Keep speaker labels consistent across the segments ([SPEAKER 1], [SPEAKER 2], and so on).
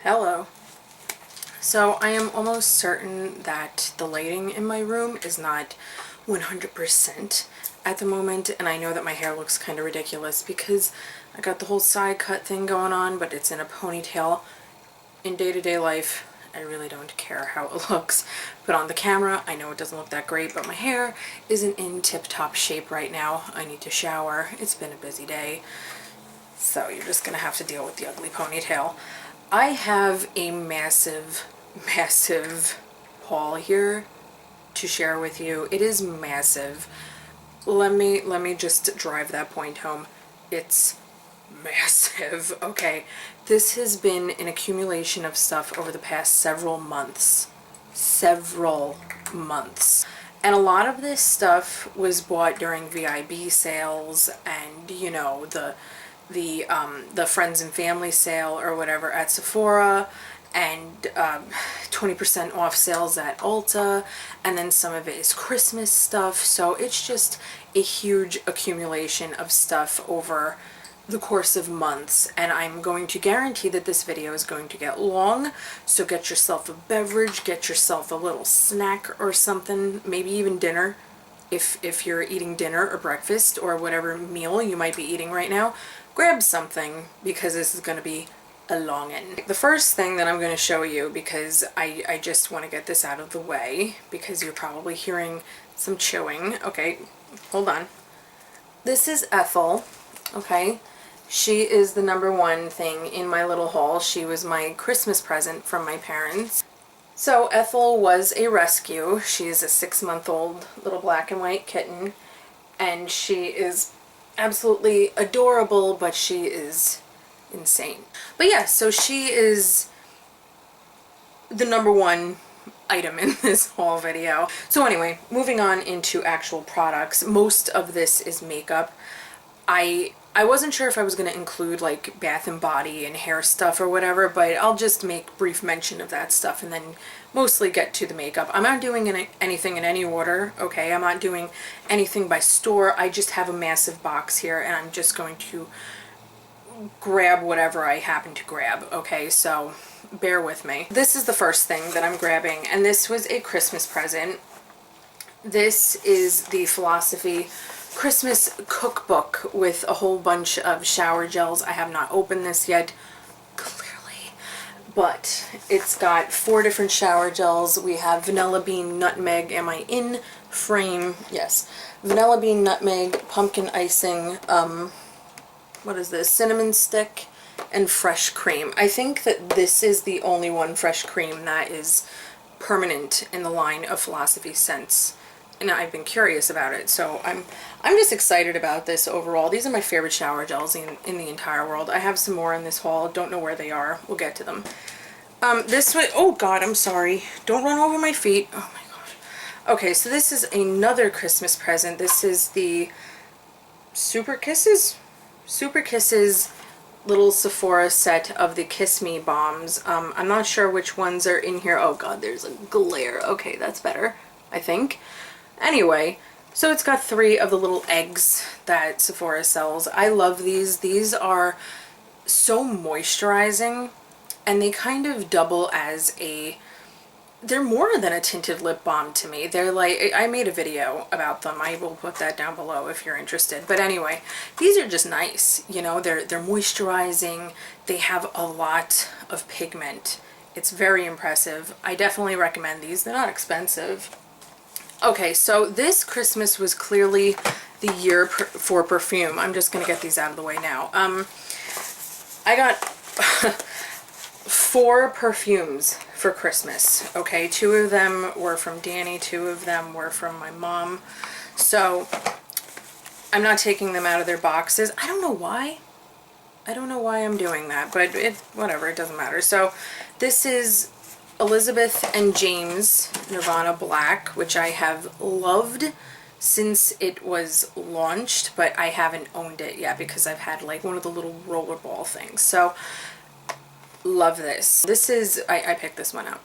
[SPEAKER 1] Hello. So I am almost certain that the lighting in my room is not 100% at the moment, and I know that my hair looks kind of ridiculous because I got the whole side cut thing going on, but it's in a ponytail. In day-to-day life, I really don't care how it looks, but on the camera I know it doesn't look that great, but my hair isn't in tip-top shape right now. I need to shower. It's been a busy day, so you're just gonna have to deal with the ugly ponytail. I have a massive haul here to share with you. It is massive. Let me just drive that point home. It's massive. Okay, this has been an accumulation of stuff over the past several months, and a lot of this stuff was bought during VIB sales and, you know, the friends and family sale or whatever at Sephora, and 20% off sales at Ulta, and then some of it is Christmas stuff. So it's just a huge accumulation of stuff over the course of months, and I'm going to guarantee that this video is going to get long, so get yourself a beverage, get yourself a little snack or something, maybe even dinner if you're eating dinner or breakfast or whatever meal you might be eating right now. Grab something because this is going to be a long one. The first thing that I'm going to show you, because I just want to get this out of the way because you're probably hearing some chewing. Okay, hold on. This is Ethel, okay? She is the #1 thing in my little haul. She was my Christmas present from my parents. So Ethel was a rescue. She is a 6-month-old little black and white kitten, and she is absolutely adorable, but she is insane. But yeah, so she is the #1 item in this haul video. So anyway, moving on into actual products. Most of this is makeup. I wasn't sure if I was going to include like bath and body and hair stuff or whatever, but I'll just make brief mention of that stuff and then mostly get to the makeup. I'm not doing anything in any order, okay? I'm not doing anything by store. I just have a massive box here and I'm just going to grab whatever I happen to grab, okay? So bear with me. This is the first thing that I'm grabbing, and this was a Christmas present. This is the Philosophy Christmas cookbook with a whole bunch of shower gels. I have not opened this yet, clearly, but it's got 4 different shower gels. We have vanilla bean, nutmeg. Am I in frame? Yes. Vanilla bean, nutmeg, pumpkin icing, what is this? Cinnamon stick, and fresh cream. I think that this is the only one fresh cream that is permanent in the line of Philosophy scents, and I've been curious about it, so I'm just excited about this overall. These are my favorite shower gels in the entire world. I have some more in this haul. Don't know where they are. We'll get to them. This way, oh god, I'm sorry. Don't run over my feet. Oh my gosh. Okay, so this is another Christmas present. This is the Super Kisses little Sephora set of the Kiss Me Balms. I'm not sure which ones are in here. Oh god, there's a glare. Okay, that's better, I think. Anyway, so it's got 3 of the little eggs that Sephora sells. I love these. These are so moisturizing, and they kind of double as they're more than a tinted lip balm to me. They're like, I made a video about them. I will put that down below if you're interested. But anyway, these are just nice. You know, they're moisturizing. They have a lot of pigment. It's very impressive. I definitely recommend these. They're not expensive. Okay, so this Christmas was clearly the year for perfume. I'm just going to get these out of the way now. I got 4 perfumes for Christmas, okay? 2 of them were from Danny, 2 of them were from my mom. So I'm not taking them out of their boxes. I don't know why. I don't know why I'm doing that, but whatever, it doesn't matter. So this is Elizabeth and James Nirvana Black, which I have loved since it was launched, but I haven't owned it yet because I've had like one of the little rollerball things. So love this. This is, I picked this one out.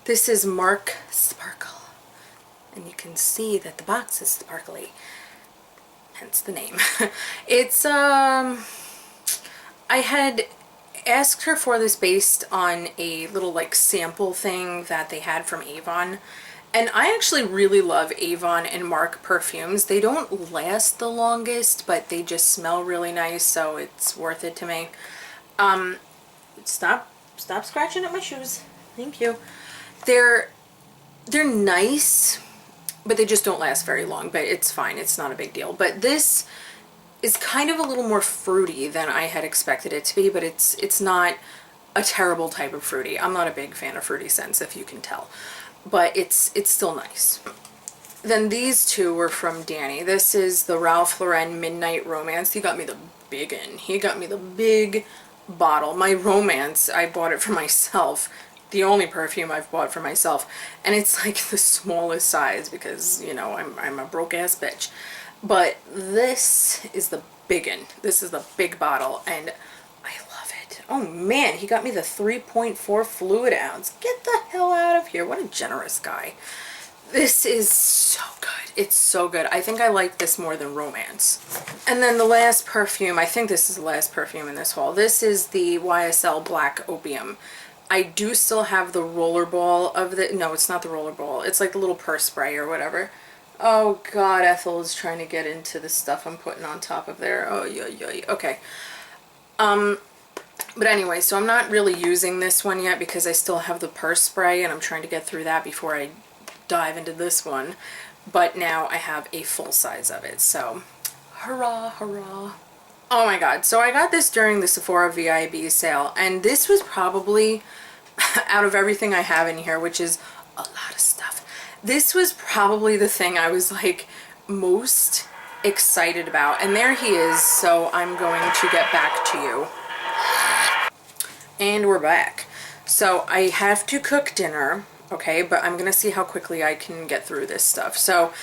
[SPEAKER 1] This is Marc Sparkle, and you can see that the box is sparkly, hence the name. It's I had asked her for this based on a little like sample thing that they had from Avon. And I actually really love Avon and Marc perfumes. They don't last the longest, but they just smell really nice, so it's worth it to me. Stop scratching at my shoes. Thank you. They're nice, but they just don't last very long, but it's fine. It's not a big deal. But this is kind of a little more fruity than I had expected it to be, but it's not a terrible type of fruity. I'm not a big fan of fruity scents, if you can tell, but it's still nice. Then these two were from Danny. This is the Ralph Lauren Midnight Romance. He got me the big one. He got me the big bottle. My Romance, I bought it for myself. The only perfume I've bought for myself, and it's like the smallest size because, you know, I'm a broke ass bitch. But this is the big one. This is the big bottle, and I love it. Oh man, he got me the 3.4 fluid ounce. Get the hell out of here. What a generous guy. This is so good. It's so good. I think I like this more than Romance. And then the last perfume, I think this is the last perfume in this haul. This is the YSL Black Opium. I do still have the rollerball of the, no, it's not the rollerball. It's like the little purse spray or whatever. Oh God, Ethel is trying to get into the stuff I'm putting on top of there. Oh, yeah. Okay. But anyway, so I'm not really using this one yet because I still have the purse spray and I'm trying to get through that before I dive into this one. But now I have a full size of it, so hurrah, hurrah. Oh my God, so I got this during the Sephora VIB sale, and this was probably, out of everything I have in here, which is a lot of stuff, this was probably the thing I was like most excited about. And there he is, so I'm going to get back to you. And we're back. So I have to cook dinner, okay, but I'm gonna see how quickly I can get through this stuff. So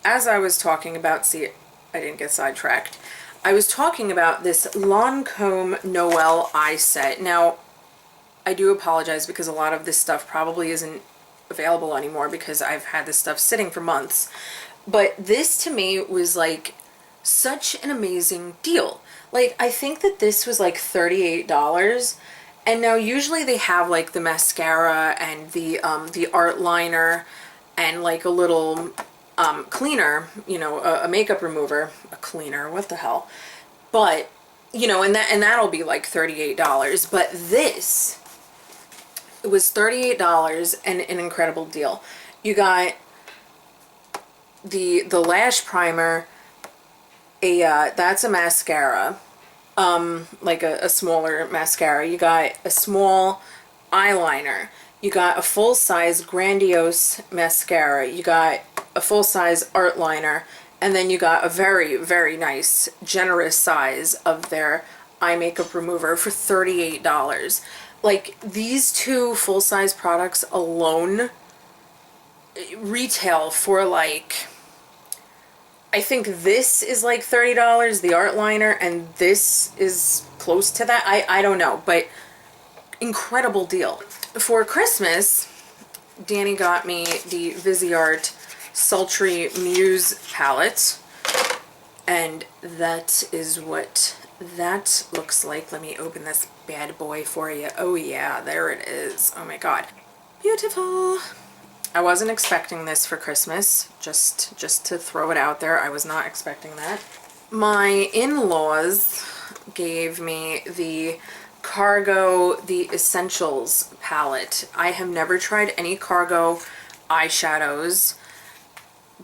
[SPEAKER 1] as I was talking about, see, I didn't get sidetracked. I was talking about this Lancome Noel Eye Set. Now, I do apologize because a lot of this stuff probably isn't available anymore because I've had this stuff sitting for months. But this to me was like such an amazing deal. Like, I think that this was like $38. And now usually they have like the mascara and the art liner and like a little cleaner, you know, a makeup remover, a cleaner, what the hell. But, you know, and that'll be like $38. But this, it was $38 and an incredible deal. You got the lash primer, that's a mascara, like a smaller mascara. You got a small eyeliner. You got a full-size grandiose mascara. You got a full-size art liner. And then you got a very, very nice, generous size of their eye makeup remover for $38. Like, these two full-size products alone retail for like, I think this is like $30, the art liner, and this is close to that. I don't know, but incredible deal. For Christmas, Danny got me the Viseart Sultry Muse palette, and that is what that looks like. Let me open this bad boy for you. Oh yeah, there it is. Oh my God, beautiful. I wasn't expecting this for Christmas, just to throw it out there. I was not expecting that. My in-laws gave me the Cargo The Essentials palette. I have never tried any Cargo eyeshadows,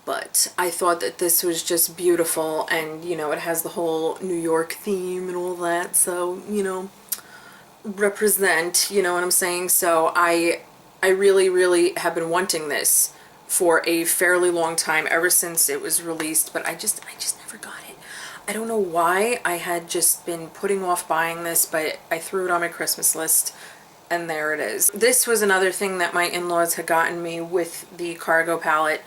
[SPEAKER 1] but I thought that this was just beautiful, and you know, it has the whole New York theme and all that, so, you know, represent, you know what I'm saying? So I really, really have been wanting this for a fairly long time, ever since it was released, but I just never got it. I don't know why. I had just been putting off buying this, but I threw it on my Christmas list, and there it is. This was another thing that my in-laws had gotten me with the Cargo palette.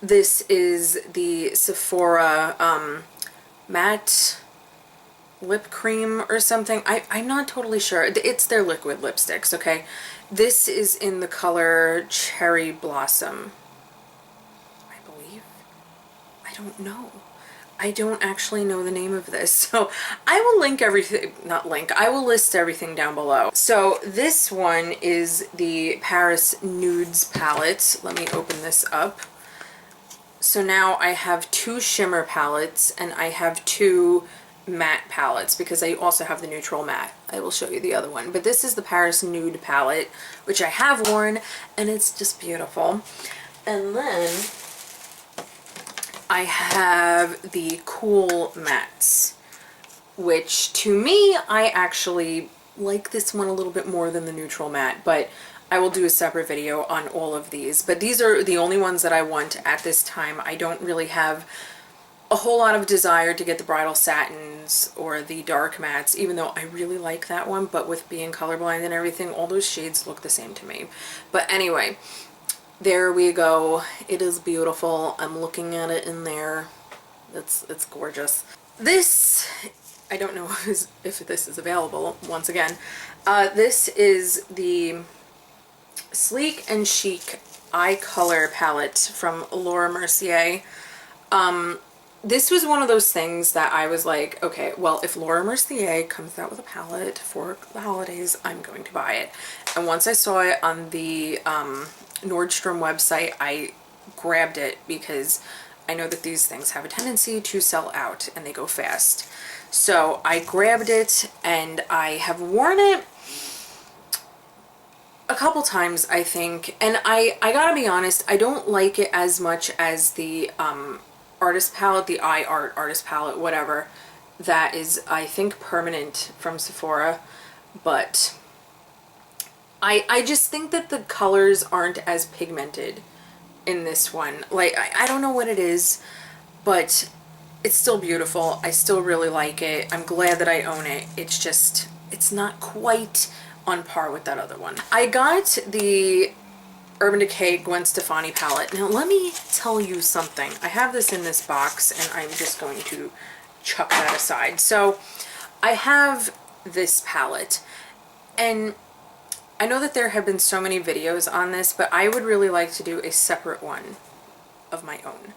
[SPEAKER 1] This is the Sephora matte lip cream or something. I'm not totally sure. It's their liquid lipsticks, okay? This is in the color Cherry Blossom, I believe. I don't know. I don't actually know the name of this, so I will link everything, not link, I will list everything down below. So this one is the Paris Nudes palette. Let me open this up. So now I have 2 shimmer palettes and I have 2 matte palettes because I also have the neutral matte. I will show you the other one. But this is the Paris Nude palette, which I have worn, and it's just beautiful. And then I have the Cool Mattes, which to me, I actually like this one a little bit more than the neutral matte, but I will do a separate video on all of these. But these are the only ones that I want at this time. I don't really have a whole lot of desire to get the bridal satins or the dark mattes, even though I really like that one, but with being colorblind and everything, all those shades look the same to me. But anyway, there we go. It is beautiful. I'm looking at it in there. It's gorgeous. This, I don't know if this is available once again. This is the Sleek and Chic Eye Color Palette from Laura Mercier. This was one of those things that I was like, okay, well, if Laura Mercier comes out with a palette for the holidays, I'm going to buy it. And once I saw it on the Nordstrom website, I grabbed it because I know that these things have a tendency to sell out and they go fast. So I grabbed it and I have worn it a couple times, I think. And I gotta be honest, I don't like it as much as the artist palette, the eye art artist palette, whatever. That is, I think, permanent from Sephora. But I just think that the colors aren't as pigmented in this one. Like, I don't know what it is, but it's still beautiful. I still really like it. I'm glad that I own it. It's just, it's not quite on par with that other one. I got the Urban Decay Gwen Stefani palette. Now let me tell you something. I have this in this box and I'm just going to chuck that aside. So I have this palette and I know that there have been so many videos on this, but I would really like to do a separate one of my own.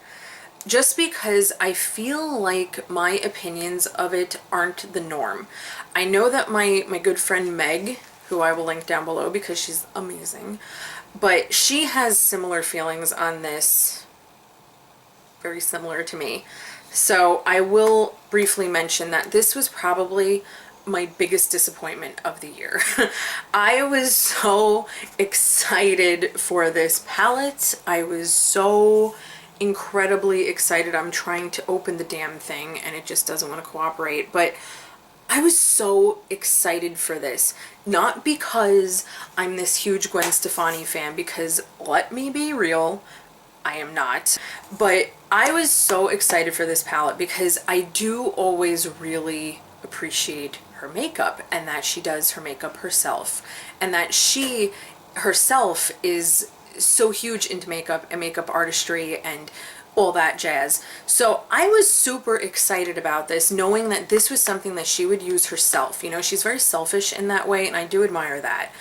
[SPEAKER 1] Just because I feel like my opinions of it aren't the norm. I know that my good friend Meg, who I will link down below because she's amazing, but she has similar feelings on this, very similar to me. So I will briefly mention that this was probably my biggest disappointment of the year. I was so excited for this palette. I was so incredibly excited. I'm trying to open the damn thing and it just doesn't want to cooperate, but I was so excited for this. Not because I'm this huge Gwen Stefani fan, because let me be real, I am not. But I was so excited for this palette because I do always really appreciate her makeup and that she does her makeup herself and that she herself is so huge into makeup and makeup artistry and all that jazz. So I was super excited about this, knowing that this was something that she would use herself. You know, she's very selfish in that way and I do admire that.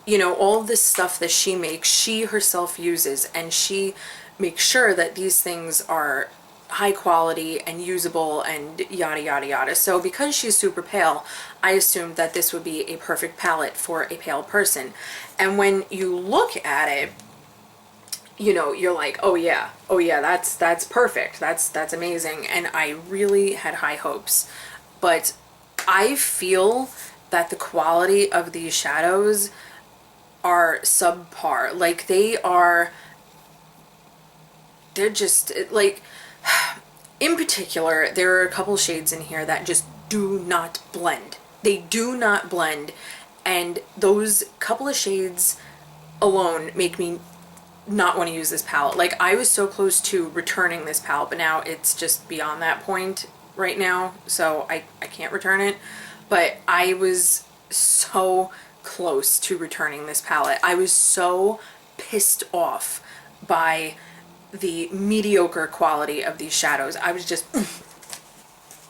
[SPEAKER 1] You know, all this stuff that she makes, she herself uses, and she makes sure that these things are high quality and usable and yada yada yada. So because she's super pale, I assumed that this would be a perfect palette for a pale person. And when you look at it, you know, you're like, oh yeah, that's perfect, that's amazing. And I really had high hopes, but I feel that the quality of these shadows are subpar. Like they're just like, in particular, there are a couple shades in here that just do not blend. They do not blend, and those couple of shades alone make me not want to use this palette. Like, I was so close to returning this palette, but now it's just beyond that point right now, so I can't return it. But I was so close to returning this palette. I was so pissed off by the mediocre quality of these shadows. I was just,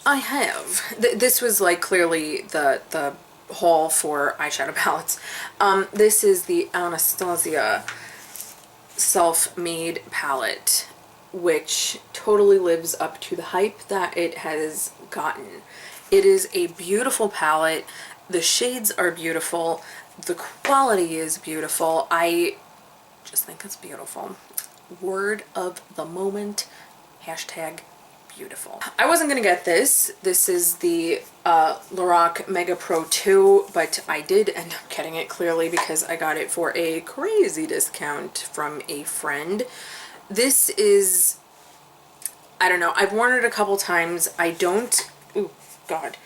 [SPEAKER 1] I have. This was like clearly the haul for eyeshadow palettes. This is the Anastasia Self-Made palette, which totally lives up to the hype that it has gotten. It is a beautiful palette. The shades are beautiful. The quality is beautiful. I just think it's beautiful. Word of the moment, hashtag beautiful. I wasn't gonna get this. This is the Lorac Mega Pro 2, but I did end up getting it clearly because I got it for a crazy discount from a friend. This is, I don't know, I've worn it a couple times. I don't, oh God.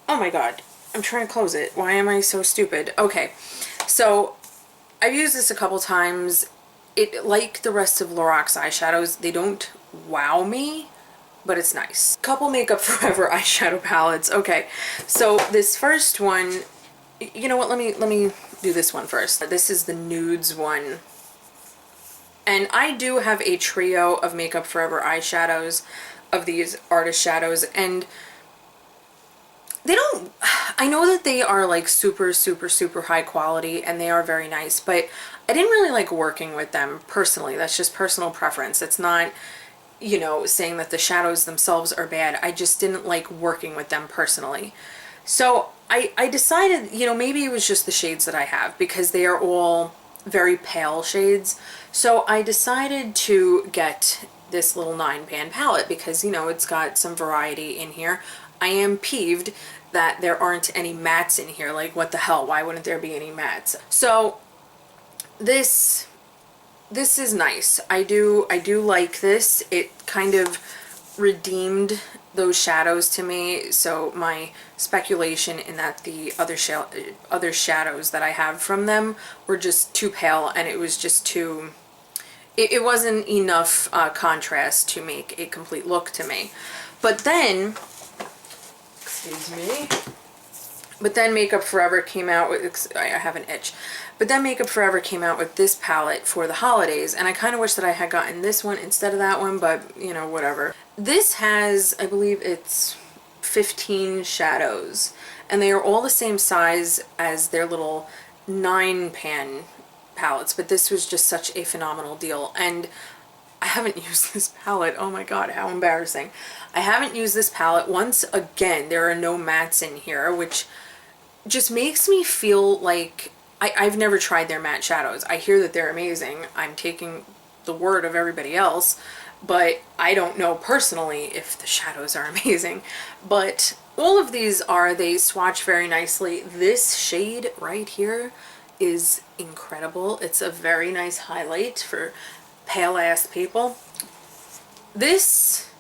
[SPEAKER 1] Oh my God, I'm trying to close it. Why am I so stupid? Okay, so I've used this a couple times. It, like the rest of Lorac's eyeshadows, they don't wow me, but it's nice. Couple Makeup Forever eyeshadow palettes. Okay, so this first one, you know what, let me do this one first. This is the Nudes one. And I do have a trio of Makeup Forever eyeshadows, of these artist shadows, and they don't, I know that they are like super, super, super high quality and they are very nice, but I didn't really like working with them personally. That's just personal preference. It's not, you know, saying that the shadows themselves are bad. I just didn't like working with them personally. So I decided, you know, maybe it was just the shades that I have because they are all very pale shades. So I decided to get this little 9-pan palette because, you know, it's got some variety in here. I am peeved that there aren't any mattes in here. Like, what the hell? Why wouldn't there be any mattes? So this is nice. I do like this. It kind of redeemed those shadows to me. So my speculation in that the other shadows that I have from them were just too pale, and it was just too, it wasn't enough contrast to make a complete look to me. But then, excuse me, but then Makeup Forever came out with, I have an itch, but then Makeup Forever came out with this palette for the holidays, and I kind of wish that I had gotten this one instead of that one, but you know, whatever. This has, I believe it's 15 shadows, and they are all the same size as their little 9-pan palettes, but this was just such a phenomenal deal. And I haven't used this palette. Oh my God, how embarrassing. I haven't used this palette. Once again, there are no mattes in here, which just makes me feel like I've never tried their matte shadows. I hear that they're amazing. I'm taking the word of everybody else, but I don't know personally if the shadows are amazing. But all of these are, they swatch very nicely. This shade right here is incredible. It's a very nice highlight for pale ass people. This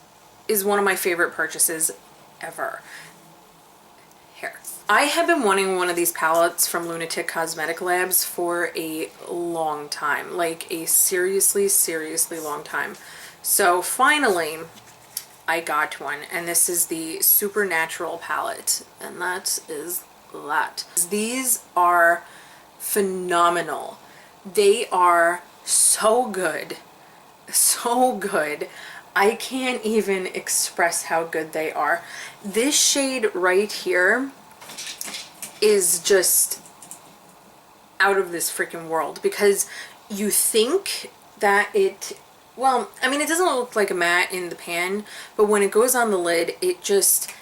[SPEAKER 1] is one of my favorite purchases ever. Here, I have been wanting one of these palettes from Lunatick Cosmetic Labs for a long time, like a seriously long time. So finally I got one, and this is the Supernatural palette, and that is that. These are phenomenal. They are so good, so good. I can't even express how good they are. This shade right here is just out of this freaking world, because you think that it, well, I mean, it doesn't look like a matte in the pan, but when it goes on the lid, it just,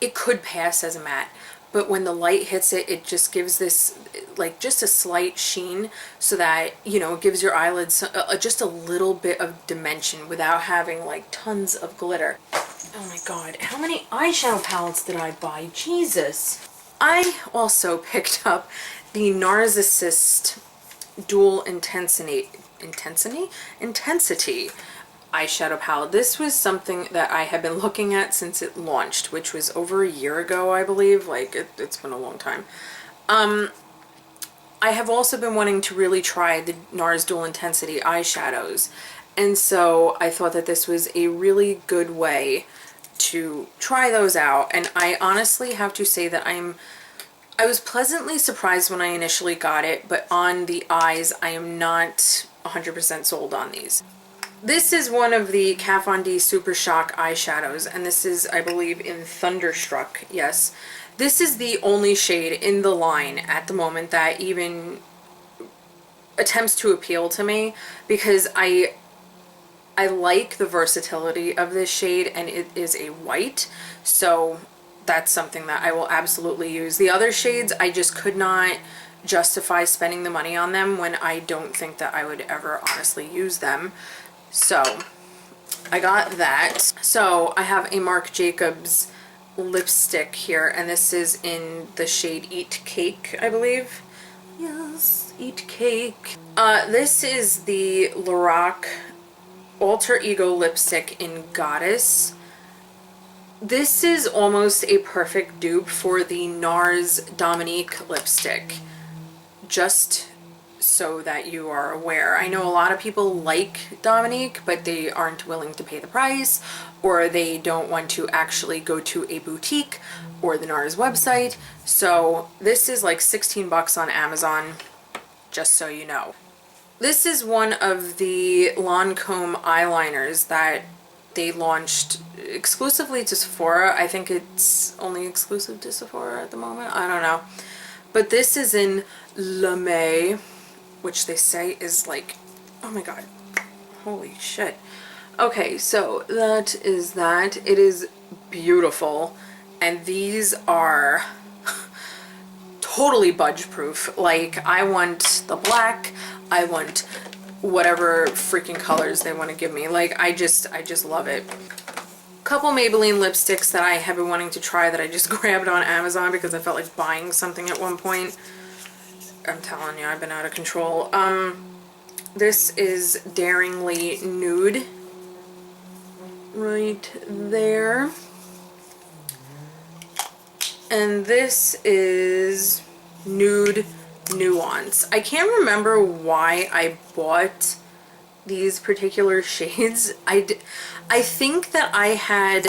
[SPEAKER 1] it could pass as a matte. But when the light hits it, it just gives this, like, just a slight sheen, so that, you know, it gives your eyelids just a little bit of dimension without having, like, tons of glitter. Oh my God, how many eyeshadow palettes did I buy? Jesus. I also picked up the Narsissist Dual Intensity eyeshadow palette. This was something that I have been looking at since it launched, which was over a year ago, I believe. Like, it's been a long time. I have also been wanting to really try the Nars Dual Intensity eyeshadows, and so I thought that this was a really good way to try those out. And I honestly have to say that I was pleasantly surprised when I initially got it, but on the eyes, I am not 100% sold on these. This is one of the Kat Von D Super Shock eyeshadows, and this is, I believe, in Thunderstruck. Yes. This is the only shade in the line at the moment that even attempts to appeal to me, because I I like the versatility of this shade, and it is a white, so that's something that I will absolutely use. The other shades, I just could not justify spending the money on them when I don't think that I would ever honestly use them. So I got that. So I have a Marc Jacobs lipstick here, and this is in the shade Eat Cake, I believe. Yes, Eat Cake. This is the Lorac Alter Ego lipstick in Goddess. This is almost a perfect dupe for the Nars Dominique lipstick, just so that you are aware. I know a lot of people like Dominique, but they aren't willing to pay the price, or they don't want to actually go to a boutique or the Nars website. So this is like 16 bucks on Amazon, just so you know. This is one of the Lancome eyeliners that they launched exclusively to Sephora. I think it's only exclusive to Sephora at the moment. I don't know. But this is in Lame, which they say is like, oh my god, holy shit. Okay, so that is that. It is beautiful, and these are totally budge proof. Like, I want the black, I want whatever freaking colors they want to give me. Like, I just love it. Couple Maybelline lipsticks that I have been wanting to try that I just grabbed on Amazon because I felt like buying something at one point. I'm telling you, I've been out of control. This is Daringly Nude, right there. And this is Nude Nuance. I can't remember why I bought these particular shades. I think that I had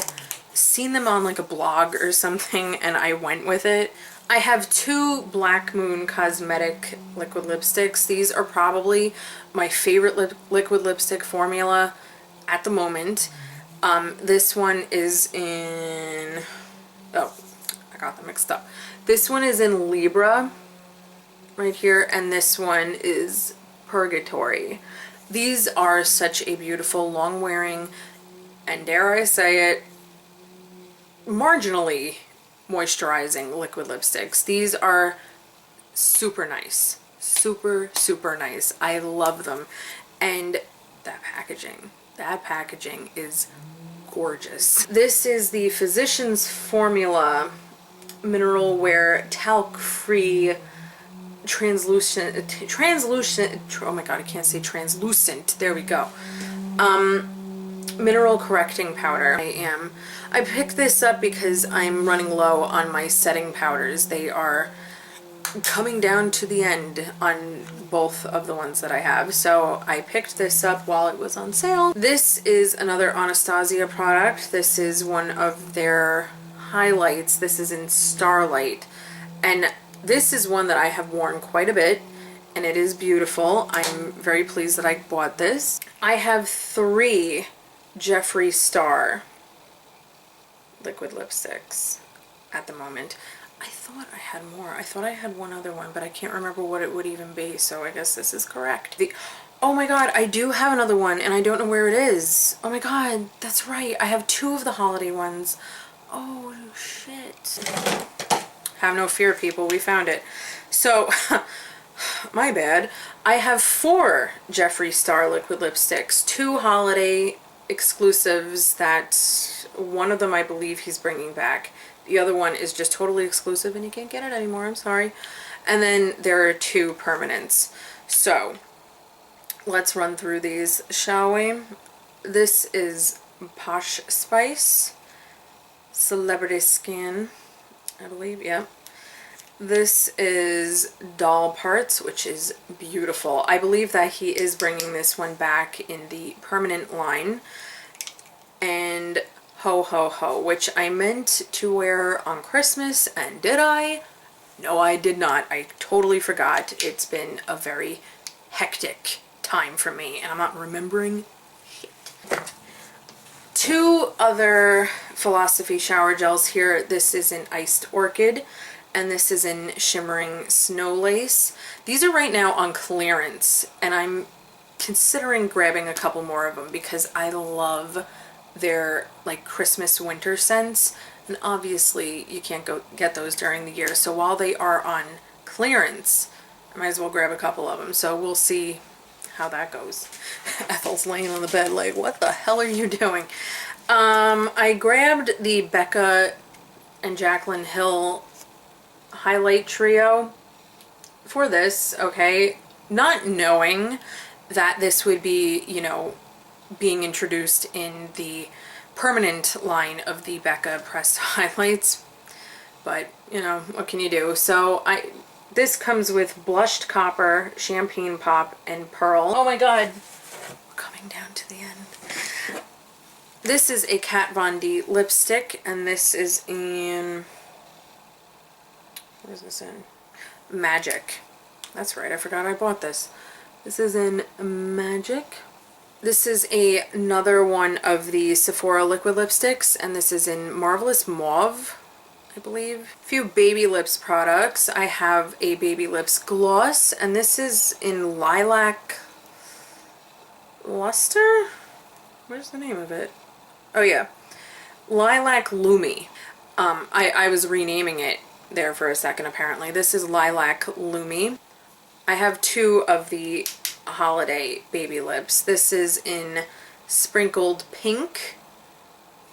[SPEAKER 1] seen them on like a blog or something and I went with it. I have two Black Moon Cosmetic liquid lipsticks. These are probably my favorite liquid lipstick formula at the moment. This one is in, oh, I got them mixed up. This one is in Libra right here, and this one is Purgatory. These are such a beautiful, long-wearing, and dare I say it, marginally moisturizing liquid lipsticks. These are super nice. Super, super nice. I love them. And that packaging is gorgeous. This is the Physicians Formula Mineral Wear Talc-Free translucent, oh my god, I can't say translucent, there we go, mineral correcting powder. I picked this up because I'm running low on my setting powders. They are coming down to the end on both of the ones that I have, so I picked this up while it was on sale. This is another Anastasia product. This is one of their highlights. This is in Starlight, and this is one that I have worn quite a bit, and it is beautiful. I'm very pleased that I bought this. I have 3 Jeffree Star liquid lipsticks at the moment. I thought I had more. I thought I had one other one, but I can't remember what it would even be, so I guess this is correct. Oh my god, I do have another one, and I don't know where it is. Oh my god, that's right. I have 2 of the holiday ones. Oh, shit. Have no fear, people. We found it. So, my bad. I have 4 Jeffree Star liquid lipsticks. 2 holiday exclusives that one of them I believe he's bringing back. The other one is just totally exclusive and you can't get it anymore. I'm sorry. And then there are 2 permanents. So, let's run through these, shall we? This is Posh Spice Celebrity Skin, I believe, yeah. This is Doll Parts, which is beautiful. I believe that he is bringing this one back in the permanent line. And Ho Ho Ho, which I meant to wear on Christmas, and did I? No, I did not. I totally forgot. It's been a very hectic time for me, and I'm not remembering shit. 2 other Philosophy shower gels here. This is in Iced Orchid, and this is in Shimmering Snow Lace. These are right now on clearance, and I'm considering grabbing a couple more of them because I love their like Christmas winter scents, and obviously you can't go get those during the year. So while they are on clearance, I might as well grab a couple of them. So we'll see how that goes. Ethel's laying on the bed like, what the hell are you doing? I grabbed the Becca and Jaclyn Hill highlight trio for this, okay? Not knowing that this would be, you know, being introduced in the permanent line of the Becca pressed highlights. But, you know, what can you do? So this comes with Blushed Copper, Champagne Pop, and Pearl. Oh my god. We're coming down to the end. This is a Kat Von D lipstick, and this is in... What is this in? Magic. That's right, I forgot I bought this. This is in Magic. This is another one of the Sephora liquid lipsticks, and this is in Marvelous Mauve, I believe. A few Baby Lips products. I have a Baby Lips gloss, and this is in Lilac Luster? Where's the name of it? Oh yeah, Lilac Lumi. I was renaming it there for a second apparently. This is Lilac Lumi. I have two of the holiday baby lips. This is in Sprinkled Pink,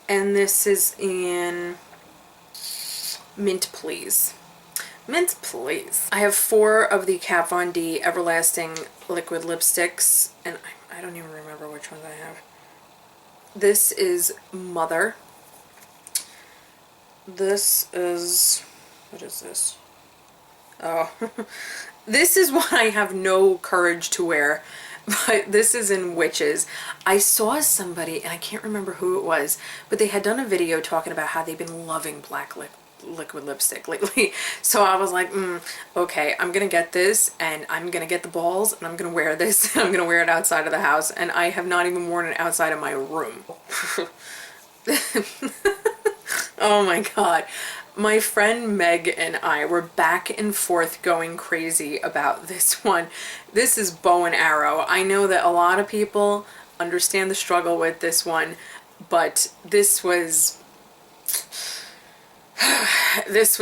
[SPEAKER 1] and this is in Mint Please. Mint Please. I have four of the Kat Von D Everlasting liquid lipsticks, and I don't even remember which ones I have. This is Mother. This is... what is this? Oh, this is one I have no courage to wear, but this is in Witches. I saw somebody, and I can't remember who it was, but they had done a video talking about how they've been loving black liquid lipstick lately. So I was like, okay, I'm gonna get this, and I'm gonna get the balls, and I'm gonna wear this, and I'm gonna wear it outside of the house, and I have not even worn it outside of my room. Oh my god. My friend Meg and I were back and forth going crazy about this one. This is Bow and Arrow. I know that a lot of people understand the struggle with this one, but this was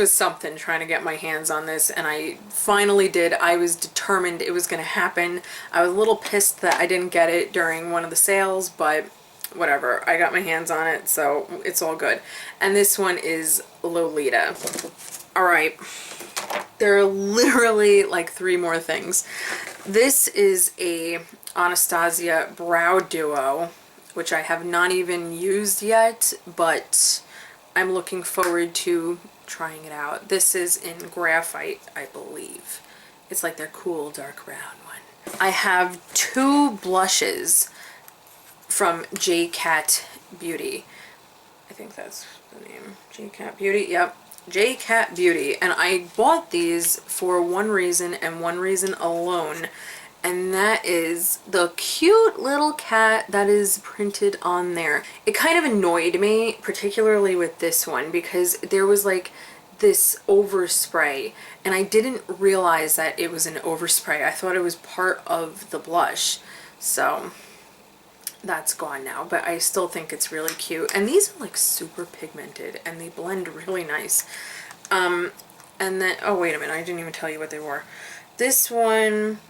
[SPEAKER 1] something, trying to get my hands on this, and I finally did. I was determined it was going to happen. I was a little pissed that I didn't get it during one of the sales, but whatever, I got my hands on it, so it's all good. And this one is Lolita. Alright, there are literally like three more things. This is a Anastasia Brow Duo, which I have not even used yet, but I'm looking forward to trying it out. This is in Graphite, I believe. It's like their cool dark brown one. I have two blushes from J-Cat Beauty. I think that's the name. J-Cat Beauty? Yep. J-Cat Beauty. And I bought these for one reason and one reason alone. And that is the cute little cat that is printed on there. It kind of annoyed me, particularly with this one, because there was like this overspray. And I didn't realize that it was an overspray. I thought it was part of the blush. So that's gone now, but I still think it's really cute. And these are like super pigmented and they blend really nice. And then, oh wait a minute, I didn't even tell you what they were. This one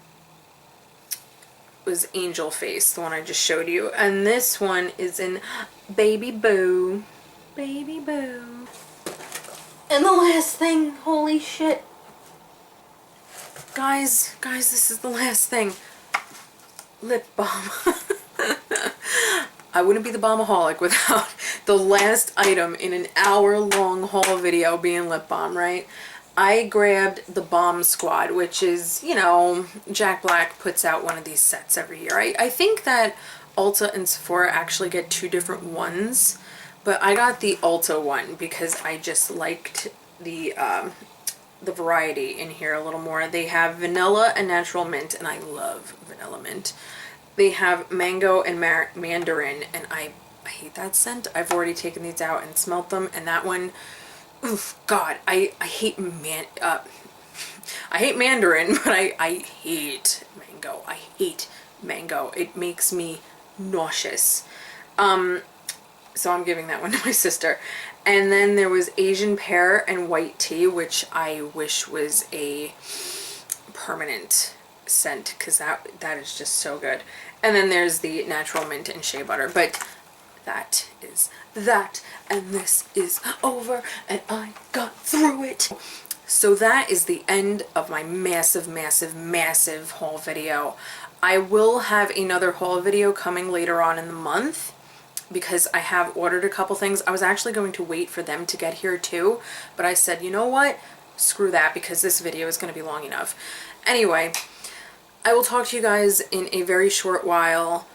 [SPEAKER 1] was Angel Face, the one I just showed you. And this one is in Baby Boo. Baby Boo. And the last thing, holy shit. Guys, this is the last thing. Lip balm. I wouldn't be the Balmaholic without the last item in an hour-long haul video being lip balm, right? I grabbed the Balm Squad, which is, you know, Jack Black puts out one of these sets every year. I think that Ulta and Sephora actually get two different ones, but I got the Ulta one because I just liked the variety in here a little more. They have vanilla and natural mint, and I love vanilla mint. They have mango and mandarin, and I hate that scent. I've already taken these out and smelt them, and that one, oof, God, I hate I hate mandarin, but I hate mango. I hate mango. It makes me nauseous. So I'm giving that one to my sister. And then there was Asian pear and white tea, which I wish was a permanent scent, because that is just so good. And then there's the natural mint and shea butter. But that is that, and this is over, and I got through it. So that is the end of my massive, massive, massive haul video. I will have another haul video coming later on in the month, because I have ordered a couple things. I was actually going to wait for them to get here too, but I said, you know what? Screw that, because this video is going to be long enough. Anyway, I will talk to you guys in a very short while.